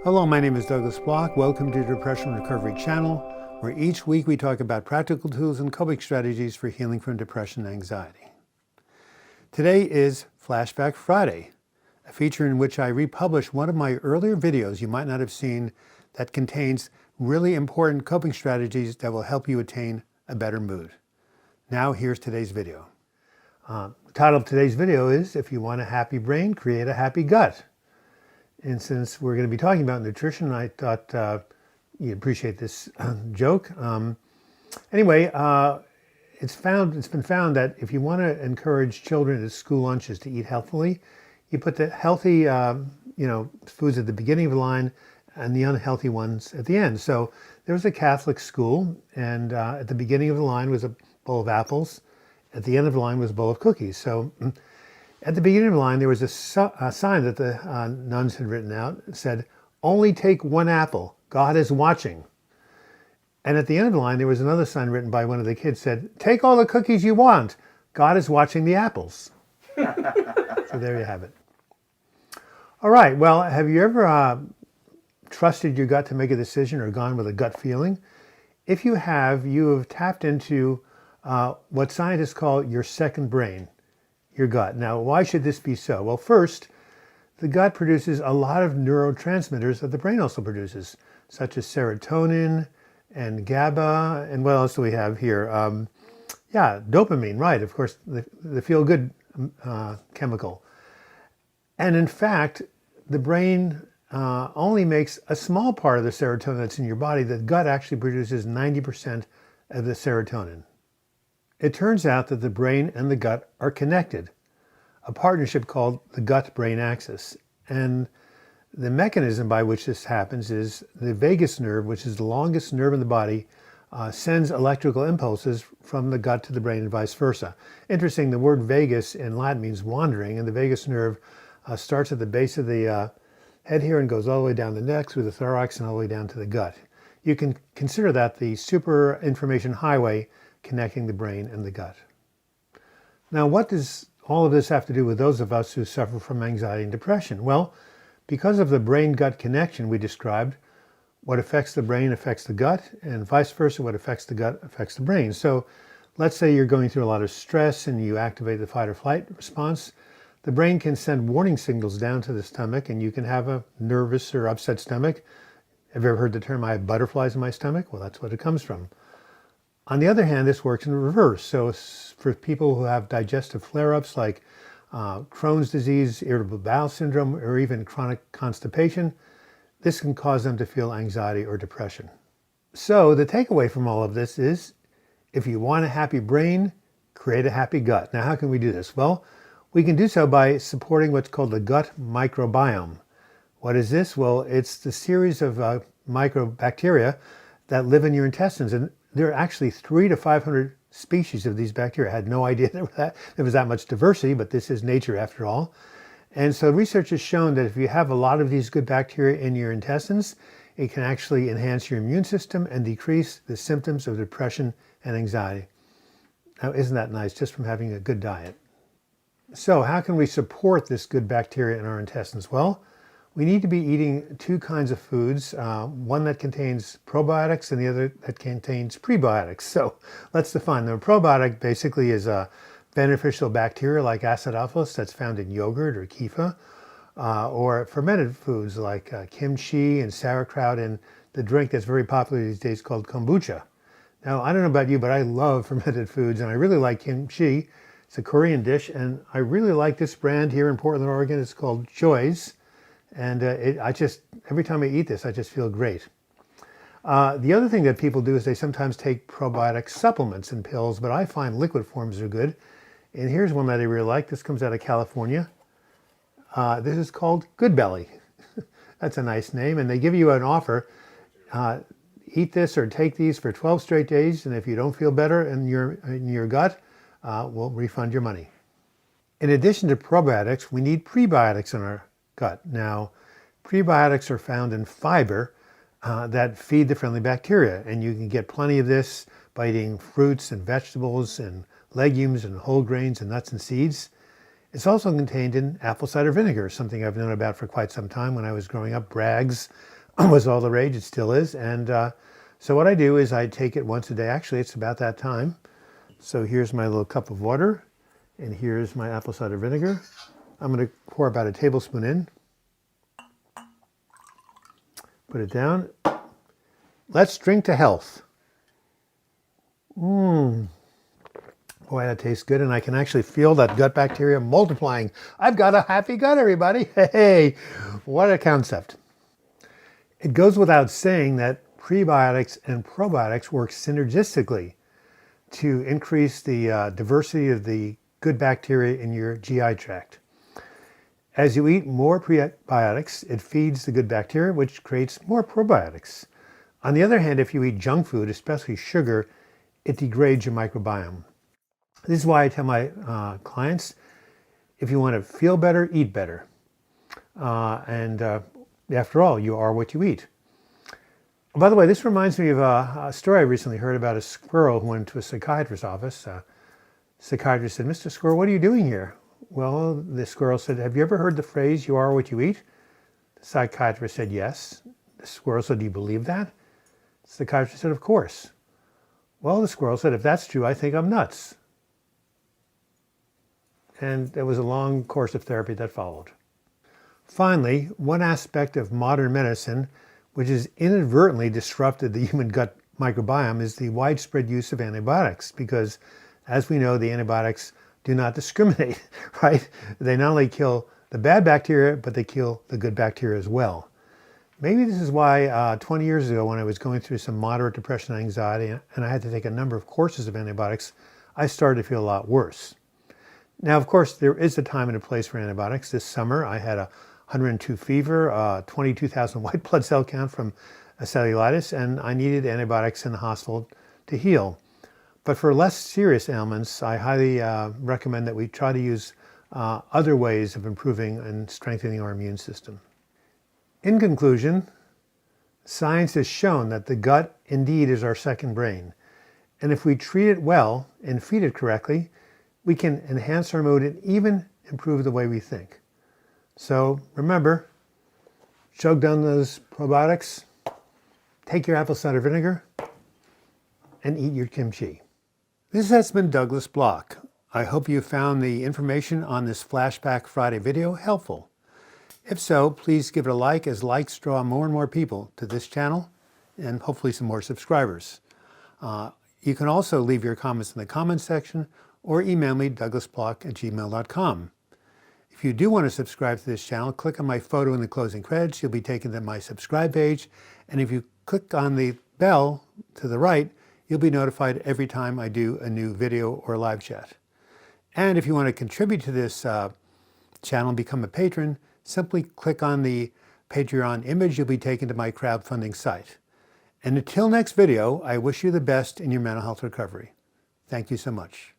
Hello, my name is Douglas Bloch. Welcome to the Depression Recovery Channel, where each week we talk about practical tools and coping strategies for healing from depression and anxiety. Today is Flashback Friday, a feature in which I republish one of my earlier videos you might not have seen that contains really important coping strategies that will help you attain a better mood. Now here's today's video. The title of today's video is, If You Want a Happy Brain, Create a Happy Gut. And since we're going to be talking about nutrition, I thought you'd appreciate this joke. Anyway, it's been found that if you want to encourage children at school lunches to eat healthily, you put the healthy, foods at the beginning of the line and the unhealthy ones at the end. So there was a Catholic school, and at the beginning of the line was a bowl of apples. At the end of the line was a bowl of cookies. So at the beginning of the line, there was a sign that the nuns had written out. It said, "Only take one apple. God is watching." And at the end of the line, there was another sign written by one of the kids said, "Take all the cookies you want. God is watching the apples." So there you have it. All right. Well, have you ever trusted your gut to make a decision or gone with a gut feeling? If you have tapped into what scientists call your second brain, your gut. Now, why should this be so? Well, first, the gut produces a lot of neurotransmitters that the brain also produces, such as serotonin and GABA, and what else do we have here? Dopamine, right, of course, the feel-good chemical. And in fact, the brain only makes a small part of the serotonin that's in your body. The gut actually produces 90% of the serotonin. It turns out that the brain and the gut are connected, a partnership called the gut-brain axis. And the mechanism by which this happens is the vagus nerve, which is the longest nerve in the body, sends electrical impulses from the gut to the brain and vice versa. Interesting, the word vagus in Latin means wandering, and the vagus nerve starts at the base of the head here and goes all the way down the neck through the thorax and all the way down to the gut. You can consider that the super information highway connecting the brain and the gut. Now, what does all of this have to do with those of us who suffer from anxiety and depression? Well, because of the brain-gut connection we described, what affects the brain affects the gut, and vice versa, what affects the gut affects the brain. So let's say you're going through a lot of stress and you activate the fight or flight response. The brain can send warning signals down to the stomach, and you can have a nervous or upset stomach. Have you ever heard the term, "I have butterflies in my stomach"? Well, that's what it comes from. On the other hand, this works in reverse. So for people who have digestive flare-ups like Crohn's disease, irritable bowel syndrome, or even chronic constipation, this can cause them to feel anxiety or depression. So the takeaway from all of this is, if you want a happy brain, create a happy gut. Now, how can we do this? Well, we can do so by supporting what's called the gut microbiome. What is this? Well, it's the series of microbacteria that live in your intestines. And there are actually 300 to 500 species of these bacteria. I had no idea there was that much diversity, but this is nature after all. And so research has shown that if you have a lot of these good bacteria in your intestines, it can actually enhance your immune system and decrease the symptoms of depression and anxiety. Now, isn't that nice, just from having a good diet? So how can we support this good bacteria in our intestines? Well, we need to be eating two kinds of foods, one that contains probiotics and the other that contains prebiotics. So let's define them. A probiotic basically is a beneficial bacteria like Acidophilus that's found in yogurt or kefir, or fermented foods like kimchi and sauerkraut, and the drink that's very popular these days called kombucha. Now, I don't know about you, but I love fermented foods, and I really like kimchi. It's a Korean dish, and I really like this brand here in Portland, Oregon. It's called Joy's. And every time I eat this, I just feel great. The other thing that people do is they sometimes take probiotic supplements and pills, but I find liquid forms are good. And here's one that I really like. This comes out of California. This is called Good Belly. That's a nice name. And they give you an offer. Eat this or take these for 12 straight days. And if you don't feel better in your gut, we'll refund your money. In addition to probiotics, we need prebiotics in our gut. Now, prebiotics are found in fiber that feed the friendly bacteria, and you can get plenty of this by eating fruits and vegetables and legumes and whole grains and nuts and seeds. It's also contained in apple cider vinegar, something I've known about for quite some time. When I was growing up, Bragg's was all the rage. It still is. And so what I do is I take it once a day. Actually, it's about that time. So here's my little cup of water, and here's my apple cider vinegar. I'm going to pour about a tablespoon in. Put it down. Let's drink to health. Boy, that tastes good, and I can actually feel that gut bacteria multiplying. I've got a happy gut, everybody. Hey, what a concept. It goes without saying that prebiotics and probiotics work synergistically to increase the diversity of the good bacteria in your GI tract. As you eat more prebiotics, it feeds the good bacteria, which creates more probiotics. On the other hand, if you eat junk food, especially sugar, it degrades your microbiome. This is why I tell my clients, if you want to feel better, eat better. After all, you are what you eat. By the way, this reminds me of a story I recently heard about a squirrel who went to a psychiatrist's office. Psychiatrist said, "Mr. Squirrel, what are you doing here?" Well, the squirrel said, "Have you ever heard the phrase, 'you are what you eat'?" The psychiatrist said, "Yes." The squirrel said, "Do you believe that?" The psychiatrist said, "Of course." Well, the squirrel said, "If that's true, I think I'm nuts." And there was a long course of therapy that followed. Finally, one aspect of modern medicine which has inadvertently disrupted the human gut microbiome is the widespread use of antibiotics, because as we know, the antibiotics do not discriminate, right? They not only kill the bad bacteria, but they kill the good bacteria as well. Maybe this is why 20 years ago, when I was going through some moderate depression and anxiety, and I had to take a number of courses of antibiotics, I started to feel a lot worse. Now, of course, there is a time and a place for antibiotics. This summer, I had a 102 fever, 22,000 white blood cell count from a cellulitis, and I needed antibiotics in the hospital to heal. But for less serious ailments, I highly recommend that we try to use other ways of improving and strengthening our immune system. In conclusion, science has shown that the gut indeed is our second brain. And if we treat it well and feed it correctly, we can enhance our mood and even improve the way we think. So remember, chug down those probiotics, take your apple cider vinegar, and eat your kimchi. This has been Douglas Bloch. I hope you found the information on this Flashback Friday video helpful. If so, please give it a like, as likes draw more and more people to this channel and hopefully some more subscribers. You can also leave your comments in the comments section or email me, douglasbloch@gmail.com. If you do want to subscribe to this channel, click on my photo in the closing credits. You'll be taken to my subscribe page. And if you click on the bell to the right, you'll be notified every time I do a new video or live chat. And if you want to contribute to this channel and become a patron, simply click on the Patreon image. You'll be taken to my crowdfunding site. And until next video, I wish you the best in your mental health recovery. Thank you so much.